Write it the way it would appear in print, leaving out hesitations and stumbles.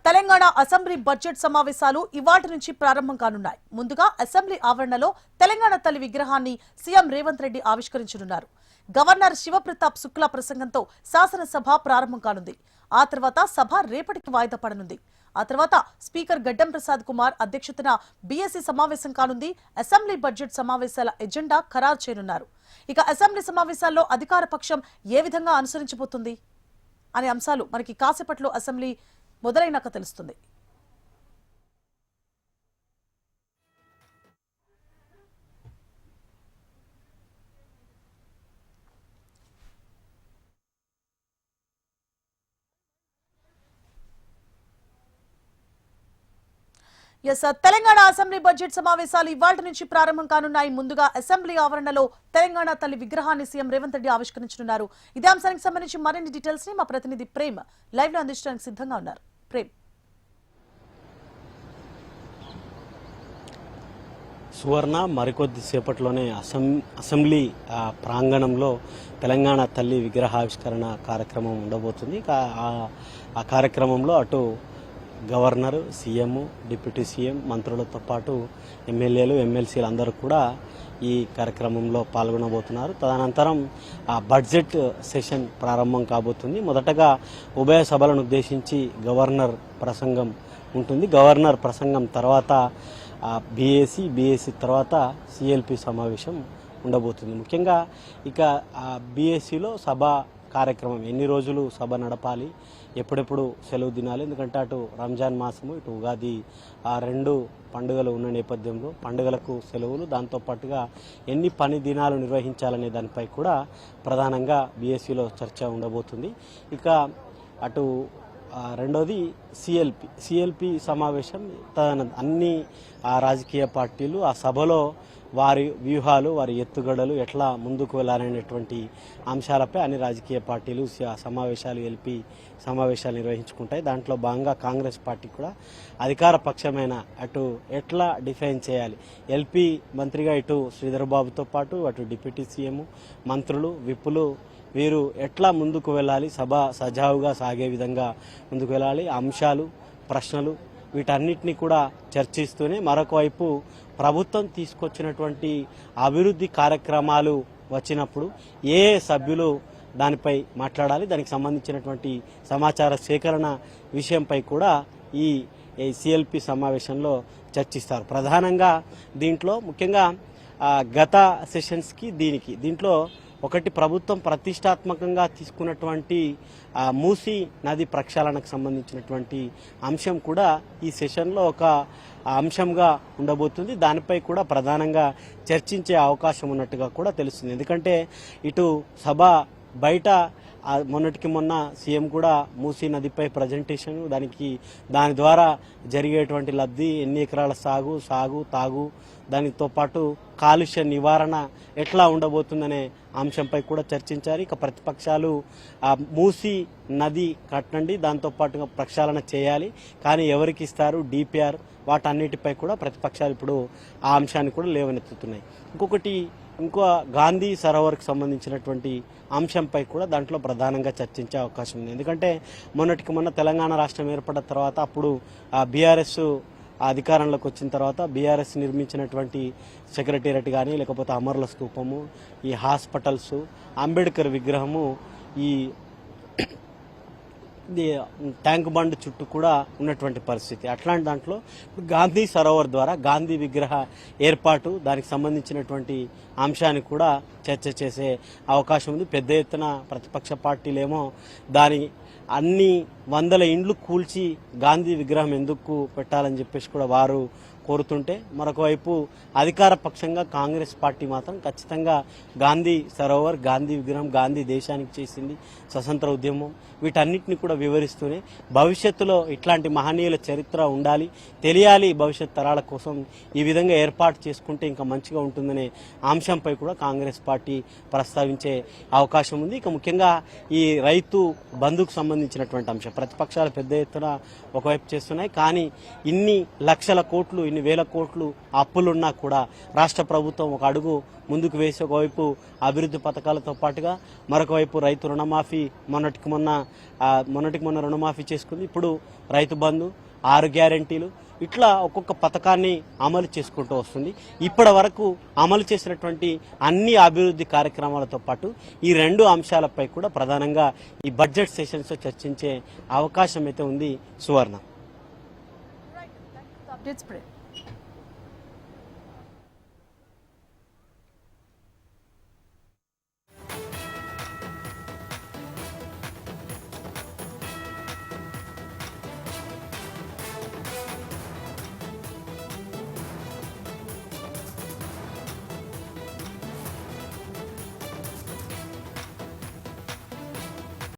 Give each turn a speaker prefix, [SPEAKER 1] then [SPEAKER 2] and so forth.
[SPEAKER 1] Telangana assembly budget సమావేశాలు ఇవాటి నుంచి ప్రారంభం కానున్నాయి. ముందుగా అసెంబ్లీ ఆవరణలో తెలంగాణ తల్లి విగ్రహాన్ని సీఎం రేవంత్ రెడ్డి ఆవిష్కరించనున్నారు. గవర్నర్ శివప్రతాప్ శుక్లా ప్రసంగంతో శాసనసభ ప్రారంభం కానుంది. ఆ తర్వాత సభ రేపటికి వాయిదా పడనుంది. ఆ తర్వాత స్పీకర్ గడ్డం ప్రసాద్ కుమార్ అధ్యక్షతన బీఎస్సీ సమావేశం కానుంది. అసెంబ్లీ బడ్జెట్ సమావేశాల ఎజెండా ఖరారు చేయనున్నారు. ఇక అసెంబ్లీ సమావేశాల్లో అధికార పక్షం ఏ విధంగా అనుసరించబోతుంది అనే అంశాలు మనకి కాసేపట్లో అసెంబ్లీ మొదలైనాక తెలుస్తుంది. తెలంగాణ అసెంబ్లీ బడ్జెట్ సమావేశాలు ఇవాళ నుంచి ప్రారంభం కానున్నాయి. ముందుగా అసెంబ్లీ ఆవరణలో తెలంగాణ తల్లి విగ్రహాన్ని సీఎం రేవంత్ రెడ్డి ఆవిష్కరించనున్నారు. ఇదే అంశానికి సంబంధించి మరిన్ని డీటెయిల్స్ ని మా ప్రతినిధి ప్రేమ్ లైవ్ లో అందించడానికి సిద్ధంగా ఉన్నారు. ప్రేమ్,
[SPEAKER 2] సువర్ణ మరికొద్ది సేపట్లోనే అసెంబ్లీ ప్రాంగణంలో తెలంగాణ తల్లి విగ్రహావిష్కరణ కార్యక్రమం ఉండబోతుంది. ఆ కార్యక్రమంలో అటు గవర్నర్, సీఎం, డిప్యూటీ సీఎం, మంత్రులతో పాటు ఎమ్మెల్యేలు, ఎమ్మెల్సీలు అందరూ కూడా ఈ కార్యక్రమంలో పాల్గొనబోతున్నారు. తదనంతరం బడ్జెట్ సెషన్ ప్రారంభం కాబోతుంది. మొదటగా ఉభయ సభలను ఉద్దేశించి గవర్నర్ ప్రసంగం ఉంటుంది. గవర్నర్ ప్రసంగం తర్వాత బీఎస్సీ తర్వాత సిఎల్పి సమావేశం ఉండబోతుంది. ముఖ్యంగా ఇక బీఎస్సీలో సభ కార్యక్రమం ఎన్ని రోజులు సభ నడపాలి, ఎప్పుడెప్పుడు సెలవు దినాలి, ఎందుకంటే అటు రంజాన్ మాసము ఇటు ఉగాది రెండు పండుగలు ఉన్న నేపథ్యంలో పండుగలకు సెలవులు, దాంతోపాటుగా ఎన్ని పని దినాలు నిర్వహించాలనే దానిపై కూడా ప్రధానంగా బీఎస్సీలో చర్చ ఉండబోతుంది. ఇక అటు రెండోది సిఎల్పి సమావేశం. అన్ని రాజకీయ పార్టీలు ఆ సభలో వారి వ్యూహాలు, వారి ఎత్తుగడలు ఎట్లా ముందుకు వెళ్ళాలనేటువంటి అంశాలపై అన్ని రాజకీయ పార్టీలు సమావేశాలు నిర్వహించుకుంటాయి. దాంట్లో భాగంగా కాంగ్రెస్ పార్టీ కూడా అధికార పక్షమైన అటు ఎట్లా డిఫైన్ చేయాలి, ఎల్పీ మంత్రిగా ఇటు శ్రీధర్ బాబుతో పాటు అటు డిప్యూటీ సీఎం, మంత్రులు, విప్పులు వీరు ఎట్లా ముందుకు వెళ్ళాలి, సభ సజావుగా సాగే విధంగా ముందుకు వెళ్ళాలి, అంశాలు, ప్రశ్నలు వీటన్నిటిని కూడా చర్చిస్తూనే మరొక వైపు ప్రభుత్వం తీసుకొచ్చినటువంటి అభివృద్ధి కార్యక్రమాలు వచ్చినప్పుడు ఏ సభ్యులు దానిపై మాట్లాడాలి, దానికి సంబంధించినటువంటి సమాచార సేకరణ విషయంపై కూడా ఈ సిఎల్పి సమావేశంలో చర్చిస్తారు. ప్రధానంగా దీంట్లో ముఖ్యంగా గత సెషన్స్కి దీంట్లో ఒకటి, ప్రభుత్వం ప్రతిష్టాత్మకంగా తీసుకున్నటువంటి మూసీ నది ప్రక్షాళనకు సంబంధించినటువంటి అంశం కూడా ఈ సెషన్లో ఒక అంశంగా ఉండబోతుంది. దానిపై కూడా ప్రధానంగా చర్చించే అవకాశం ఉన్నట్టుగా కూడా తెలుస్తుంది. ఎందుకంటే ఇటు సభ బయట మొన్నటికి మొన్న సీఎం కూడా మూసీ నదిపై ప్రజెంటేషన్, దాని ద్వారా జరిగేటువంటి లబ్ధి, ఎన్ని ఎకరాల సాగు తాగు, దానితో పాటు కాలుష్య నివారణ ఎట్లా ఉండబోతుందనే అంశంపై కూడా చర్చించారు. ఇక ప్రతిపక్షాలు మూసీ నది కట్టండి, దాంతోపాటుగా ప్రక్షాళన చేయాలి, కానీ ఎవరికి ఇస్తారు, డిపిఆర్, వాటన్నిటిపై కూడా ప్రతిపక్షాలు ఇప్పుడు ఆ అంశాన్ని కూడా లేవనెత్తుతున్నాయి. ఇంకో గాంధీ సరోవర్కి సంబంధించినటువంటి అంశంపై కూడా దాంట్లో ప్రధానంగా చర్చించే అవకాశం ఉంది. ఎందుకంటే మొన్నటికి మొన్న తెలంగాణ రాష్ట్రం ఏర్పడిన తర్వాత అప్పుడు బీఆర్ఎస్ అధికారంలోకి వచ్చిన తర్వాత బీఆర్ఎస్ నిర్మించినటువంటి సెక్రటేరియట్ కానీ, లేకపోతే అమరుల స్తూపము, ఈ హాస్పిటల్స్, అంబేద్కర్ విగ్రహము, ఈ ట్యాంక్ బండ్ చుట్టూ కూడా ఉన్నటువంటి పరిస్థితి. అట్లాంటి దాంట్లో గాంధీ సరోవర్ ద్వారా గాంధీ విగ్రహ ఏర్పాటు, దానికి సంబంధించినటువంటి అంశాన్ని కూడా చర్చ చేసే అవకాశం ఉంది. పెద్ద ఎత్తున ప్రతిపక్ష పార్టీలేమో దాని అన్ని వందల ఇండ్లు కూల్చి గాంధీ విగ్రహం ఎందుకు పెట్టాలని చెప్పేసి కూడా వారు కోరుతుంటే, మరొక వైపు అధికార పక్షంగా కాంగ్రెస్ పార్టీ మాత్రం ఖచ్చితంగా గాంధీ సరోవర్, గాంధీ విగ్రహం, గాంధీ దేశానికి చేసింది, స్వతంత్ర ఉద్యమం, వీటన్నిటిని కూడా వివరిస్తూనే భవిష్యత్తులో ఇట్లాంటి మహనీయుల చరిత్ర ఉండాలి, తెలియాలి, భవిష్యత్ తరాల కోసం ఈ విధంగా ఏర్పాటు చేసుకుంటే ఇంకా మంచిగా ఉంటుందనే అంశంపై కూడా కాంగ్రెస్ పార్టీ ప్రస్తావించే అవకాశం ఉంది. ఇక ముఖ్యంగా ఈ రైతు బంధుకు సంబంధించినటువంటి అంశం ప్రతిపక్షాలు పెద్ద ఎత్తున ఒకవైపు చేస్తున్నాయి. కానీ ఇన్ని లక్షల కోట్లు, ఇన్ని వేల కోట్లు అప్పులున్నా కూడా రాష్ట్ర ప్రభుత్వం ఒక అడుగు ముందుకు వేసి ఒకవైపు అభివృద్ధి పథకాలతో పాటుగా మరొక వైపు రైతు రుణమాఫీ మొన్నటికి మొన్న రుణమాఫీ చేసుకుంది. ఇప్పుడు రైతు బంధు, 6 గ్యారెంటీలు ఇట్లా ఒక్కొక్క పథకాన్ని అమలు చేసుకుంటూ వస్తుంది. ఇప్పటి వరకు అమలు చేసినటువంటి అన్ని అభివృద్ధి కార్యక్రమాలతో పాటు ఈ 2 అంశాలపై కూడా ప్రధానంగా ఈ బడ్జెట్ సెషన్స్ చర్చించే అవకాశం అయితే ఉంది. సువర్ణ.
[SPEAKER 1] Updates, Priya.